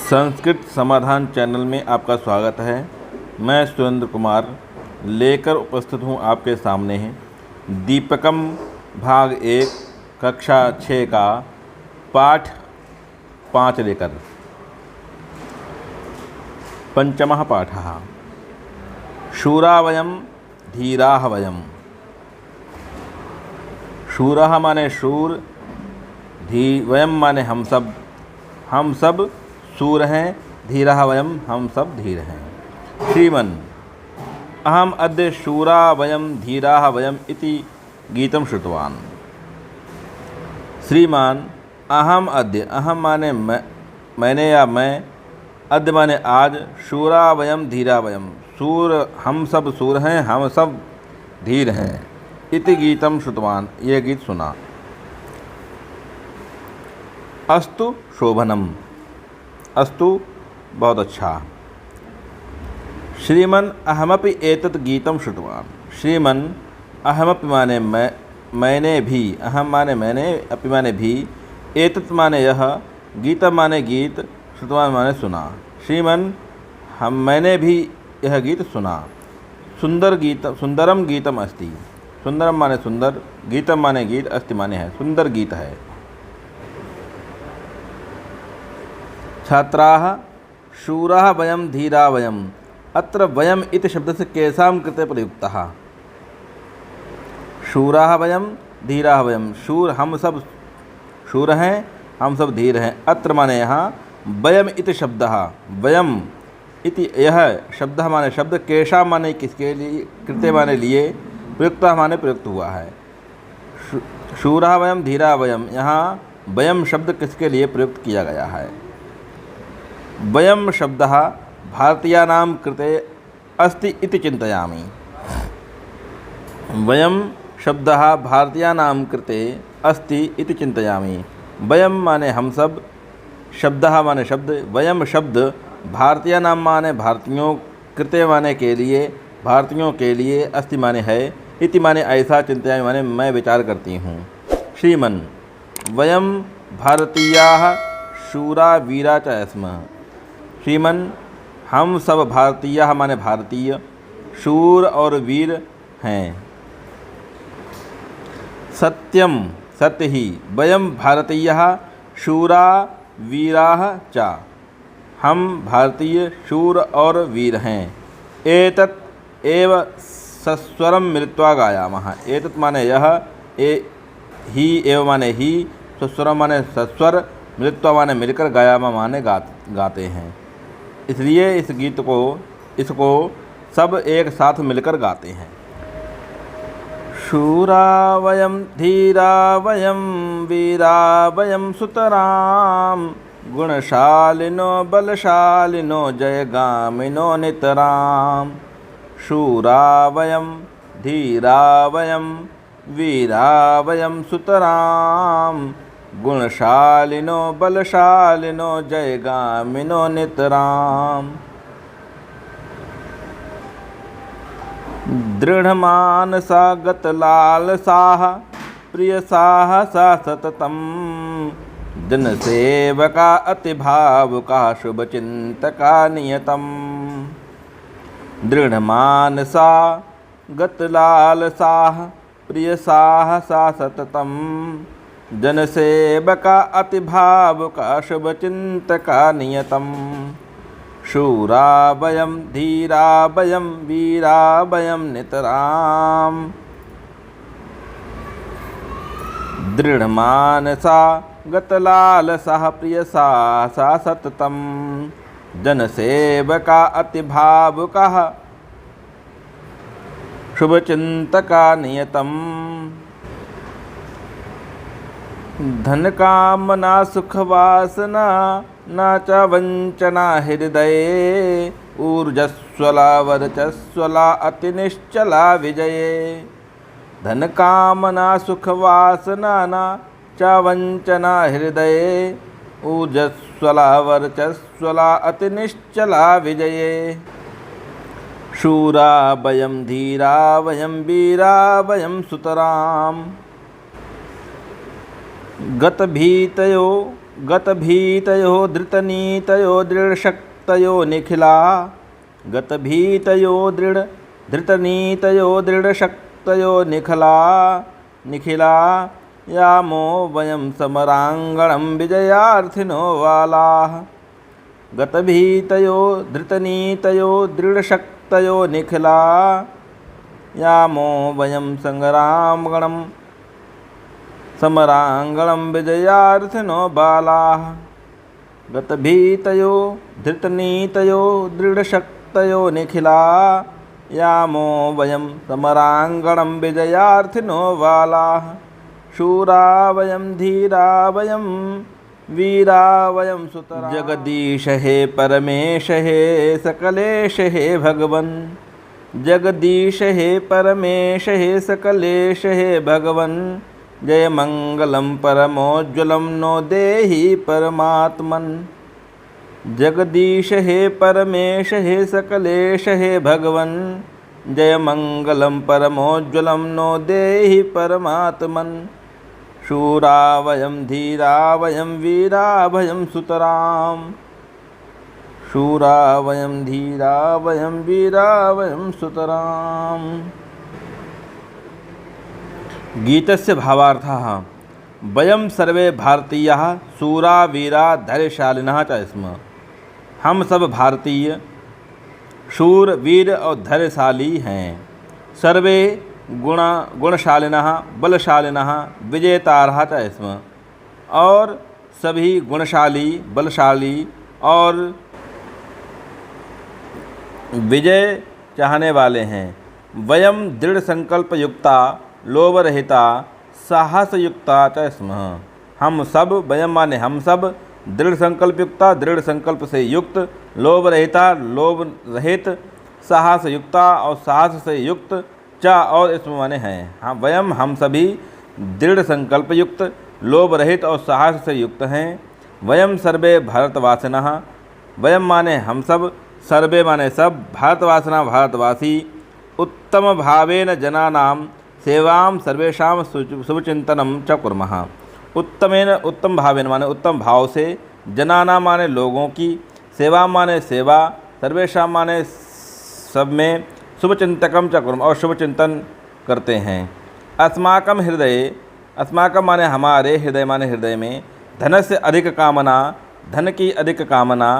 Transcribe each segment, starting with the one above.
संस्कृत समाधान चैनल में आपका स्वागत है। मैं सुरेंद्र कुमार लेकर उपस्थित हूँ आपके सामने हैं दीपकम भाग 1 कक्षा 6 का पाठ 5 लेकर। पंचमः पाठः शूरा वयम धीराः वयम। शूरः माने शूर, वयम माने हम सब शूर हैं, धीरः वयम हम सब धीर हैं। श्रीमन् अहम अद्य शूरा वयम धीराः वयम इति गीतं श्रुतवान्। श्रीमान अहम अद्य, अहम माने मैंने या मैं, अद्य माने आज, शूरा वयम धीरा वयम शूर हम सब शूर हैं, हम सब धीर हैं, इति गीतं श्रुतवान् यह गीत सुना। अस्तु शोभनम, अस्तु बहुत अच्छा। श्रीमन् अहमपि एतत् गीतं श्रुतवान्। श्रीमन् अहमपि माने मैंने भी, अहम माने मैंने, अपि माने भी, एतत् माने यह, गीतं माने गीत, श्रुतवान् माने सुना। श्रीमन् मैंने भी यह गीत सुना। सुंदरम गीतम अस्ति। सुंदरम माने सुंदर, गीतम माने गीत, अस्ति माने है, सुंदर गीत है। छात्राः शूराः वयम धीरा वयम। अत्र वयम इति शब्दस्य केषां कृते प्रयुक्तः? शूराः वयम धीराः वयम, शूर हम सब शूर हैं, हम सब धीर हैं। अत्र माने यहाँ वयम इति शब्दः, वयम इति यह शब्दः माने शब्द, केषां माने किसके लिए, कृते माने लिए, प्रयुक्तः माने प्रयुक्त हुआ है। शूराः वयम धीराः वयम, यहाँ वयम शब्द किसके लिए प्रयुक्त किया गया है? वयम शब्दः भारतीयानां कृते अस्ति इति चिन्तयामि। वयम शब्दः भारतीयानां कृते अस्ति इति चिन्तयामि। वयम माने हम सब, शब्दः माने शब्द, वयम शब्द भारतीयानां माने भारतीयों, कृते माने के लिए, भारतीयों के लिए, अस्ति माने है, इति माने ऐसा, चिन्तयामि माने मैं विचार करती हूँ। श्रीमन् वयम भारतीयाः शूरा वीरा च स्मः। श्रीमन् हम सब भारतीय माने भारतीय, शूर और वीर हैं। सत्यम सत्य ही, वयम भारतीयः शूरा वीराः च, हम भारतीय शूर और वीर हैं। एतत् एव सस्वरम मिलित्वा गायामः। एतत् माने यह, ही एव माने ही, सस्वरम माने सस्वर, मिलित्वा माने मिलकर, गायामः माने गाते हैं। इसलिए इस गीत को, इसको सब एक साथ मिलकर गाते हैं। शूरा वयम धीरा वयम वीरा वयम सुतराम, गुणशालिनो बलशालिनो जयगामिनो नितराम। शूरा वयम धीरा वयम वीरा वयम सुतराम, गुणशालिनो बलशालिनो जयगामिनो नितराम। दृढ़मानसा गतलालसाः प्रियसाहसा सततं, जनसेवका अतिभावुका शुभचिन्तका नियतम्। दृढ़मानसा गतलालसाः प्रियसाहसा सततं, जनसेवका अतिभावुका शुभचिन्तका नियतम्। शूरा वयम धीरा वयम वीरा वयम नितराम। दृढ़मानसा गतलालसः प्रियसाहसा सततं, जनसेवका अतिभावुकः शुभचिन्तका नियतम्। धन कामना सुख वासना न च वंचना हृदये, ऊर्जस्वला वर्चस्वला अति निश्चला विजये। धन कामना सुख वासना न च वंचना हृदये, ऊर्जस्वला वर्चस्वला अति निश्चला विजये। शूरा वयम धीरा वयम वीरा वयम सुतराम। गतभीतयो गतभीतयो धृतनीतयो दृढशक्तयो निखिला गतभीतयो धृतनीतयो दृढशक्तयो निखिला यामो वयं समराङ्गणं विजयार्थिनो बालाः गतभीतयो धृतनीतयो दृढशक्तयो निखिला यामो वयं संग्रामगणं समराङ्गणं विजयार्थिनो बालाः गतभीतयो धृतनीतयो दृढशक्तयो निखिला यामो वयं समराङ्गणं विजयार्थिनो बालाः शूरा वयं धीरा वयं वीरा वयं सुतरा जगदीश हे परमेश हे सकलेश हे भगवन् जगदीश हे परमेश हे सकलेश हे भगवन् जय मंगलम परमोज्ज्वलं नो देहि परमात्मन् जगदीश हे परमेश हे सकलेश हे भगवन् जय मंगलम परमोज्ज्वलं नो देहि परमात्मन् शूरा वयं धीरा वयं वीरा वयं सुतरां शूरा वयं धीरा वयं वीरा वयं सुतरां। गीतस्य भावार्थः वयं सर्वे भारतीयाः शूरा वीरा धैर्यशालिनः च स्म। हम सब भारतीय शूर वीर और धैर्यशाली हैं। सर्वे गुणशालिनः बलशालिनः विजेतारः च स्म। और सभी गुणशाली बलशाली और विजय चाहने वाले हैं। वयं दृढ़ संकल्प युक्ता लोभरहिता साहसयुक्ता च स्म। हम सब वयं माने हम सब दृढ़ संकल्प युक्ता दृढ़ संकल्प से युक्त लोभ रहिता लोभ रहित साहस युक्ता और साहस से युक्त च और इसमें माने हैं। वयम हम सभी दृढ़ संकल्प युक्त लोभ रहित और साहस से युक्त हैं। वयम सर्वे भारतवासिनः वयम माने हम सब सर्वे माने सब भारतवासिनः भारतवासी उत्तम भावेन जनानां सेवां सर्वेषां शुभचिंतनं च कुर्मः। उत्तमेन उत्तम भावेन माने उत्तम भाव से जनानां माने लोगों की सेवा माने सेवा सर्वेषां माने सब में शुभचिंतकम च कुर्मः और शुभ चिंतन करते हैं। अस्माकं हृदय अस्माकं माने हमारे हृदय माने हृदय में धनस्य अधिक कामना धन की अधिक कामना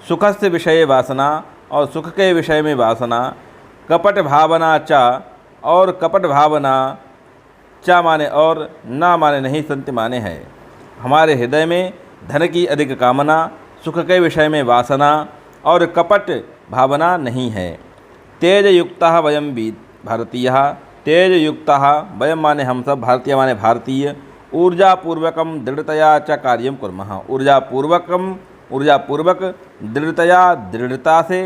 सुखस्य विषय वासना और सुख के विषय में वासना कपट भावना च और कपट भावना च माने और ना माने नहीं संति माने है। हमारे हृदय में धन की अधिक कामना सुख के विषय में वासना और कपट भावना नहीं है। तेज युक्तः वयं भारतीयः तेज युक्तः वयं माने हम सब भारतीय माने भारतीय ऊर्जापूर्वकं दृढ़तया च कार्यं कुर्मः। ऊर्जापूर्वक दृढ़तया दृढ़ता से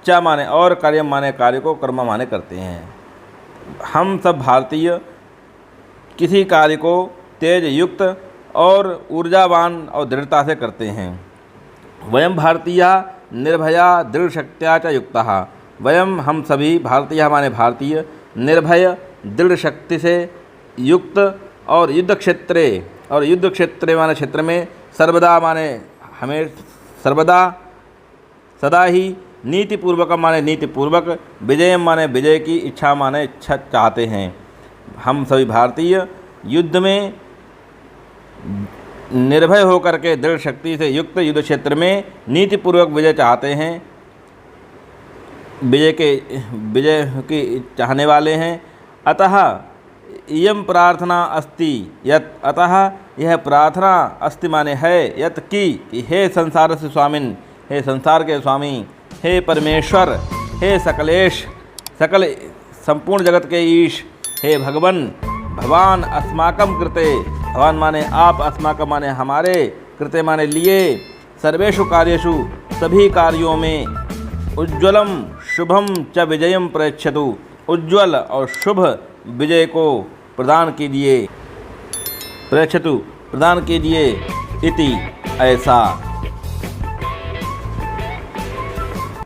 च माने और कार्य माने कार्य को कर्म माने करते हैं। हम सब भारतीय किसी कार्य को तेज युक्त और ऊर्जावान और दृढ़ता से करते हैं। वयं भारतीया निर्भया दृढ़ शक्त्या च युक्तः वयं हम सभी भारतीय माने भारतीय निर्भय दृढ़ शक्ति से युक्त और युद्ध क्षेत्रे माने क्षेत्र में सर्वदा माने हमें सर्वदा सदा ही नीतिपूर्वक माने नीतिपूर्वक विजय माने विजय की इच्छा माने इच्छा चाहते हैं। हम सभी भारतीय युद्ध में निर्भय होकर के दृढ़ शक्ति से युक्त युद्ध क्षेत्र में नीतिपूर्वक विजय चाहते हैं विजय की चाहने वाले हैं। अतः इयं प्रार्थना अस्ति यत् अतः यह प्रार्थना अस्ति माने है यत् कि हे संसार से स्वामिन् हे संसार के स्वामी हे परमेश्वर हे सकलेश सकल संपूर्ण जगत के ईश हे भगवन भगवान अस्माकं कृते भगवान माने आप अस्माकं माने हमारे कृते माने लिए सर्वेषु कार्येषु सभी कार्यों में उज्ज्वलम शुभम च विजयम प्रयच्छतु उज्ज्वल और शुभ विजय को प्रदान कीजिए प्रयच्छतु प्रदान कीजिए इति ऐसा।